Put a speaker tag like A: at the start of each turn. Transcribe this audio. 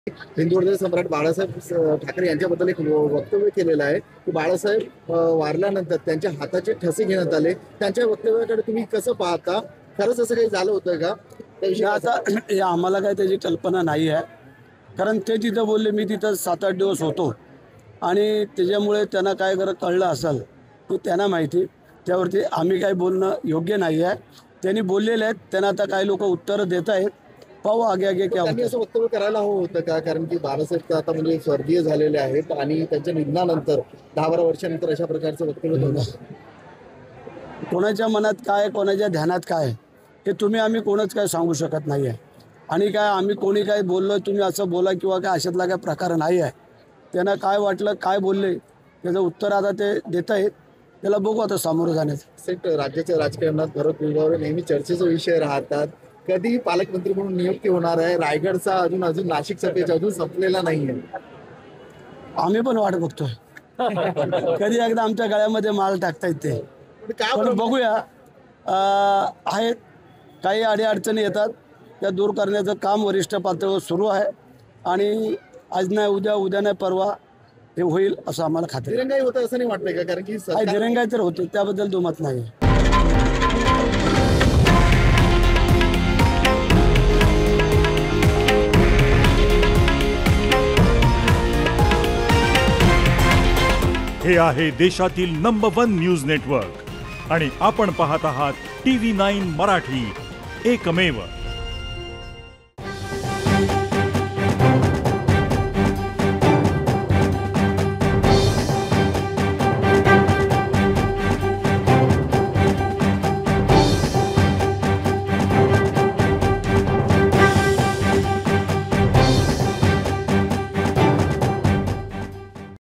A: हिंदुत्व सम्राट बाळासाहेब ठाकरे यांच्याबद्दल एक वक्तव्य केलेलं आहे की बाळासाहेब वारल्यानंतर त्यांच्या हाताचे ठसे घेण्यात आले. त्यांच्या वक्तव्याकडे तुम्ही कसं पाहता? खरंच असं काही झालं होतं का? त्याविषयी
B: आता हे आम्हाला काय त्याची कल्पना नाही आहे, कारण ते तिथं बोलले, मी तिथं 7-8 दिवस होतो आणि त्याच्यामुळे त्यांना काय कळलं असेल ते त्यांना माहिती. त्यावरती आम्ही काय बोलणं योग्य नाही आहे. त्यांनी बोललेले आहेत, त्यांना आता काही लोक उत्तरं देत आहेत. पाहू आगे आगे क्या
A: त्यांनी
B: होतं.
A: असं वक्तव्य करायला हवं होतं का? कारण की बाळासाहेब तर आता म्हणजे स्वर्गीय झालेले आहेत आणि त्यांच्या निधनानंतर 10-12 वर्षानंतर अशा प्रकारचं वक्तव्य होतं.
B: कोणाच्या मनात काय, कोणाच्या ध्यानात काय, हे तुम्ही आम्ही कोणच काय सांगू शकत नाही आहे. आणि काय आम्ही कोणी काय बोललो, तुम्ही असं बोला किंवा काय अशातला काय प्रकार नाही आहे. त्यांना काय वाटलं, काय बोलले, त्याचं उत्तर आता ते देत आहेत. त्याला बघू आता सामोरं जाण्याचं.
A: राज्याच्या राजकारणात भरत गोगावले नेहमी चर्चेचा विषय राहतात. कधी पालकमंत्री म्हणून नियुक्ती होणार आहे? रायगडचा अजून नाशिकचा पेच अजून संपलेला नाहीये.
B: आम्ही पण वाट बघतोय कधी एकदा आमच्या गळ्यामध्ये माल टाकता येते. पण बघूया. आहेत काही अडीअडचणी येतात, त्या दूर करण्याचं काम वरिष्ठ पातळीवर सुरू आहे आणि आज नाही उद्या, उद्या नाही परवा हे होईल असं आम्हाला खात्री.
A: दिरंगाई होतं असं नाही वाटतंय का? कारण की
B: दिरंगाई तर होते, त्याबद्दल दुमत नाही.
C: हे आहे देशातील नंबर 1 न्यूज नेटवर्क आणि आपण पाहत आहात TV9 मराठी, एकमेव.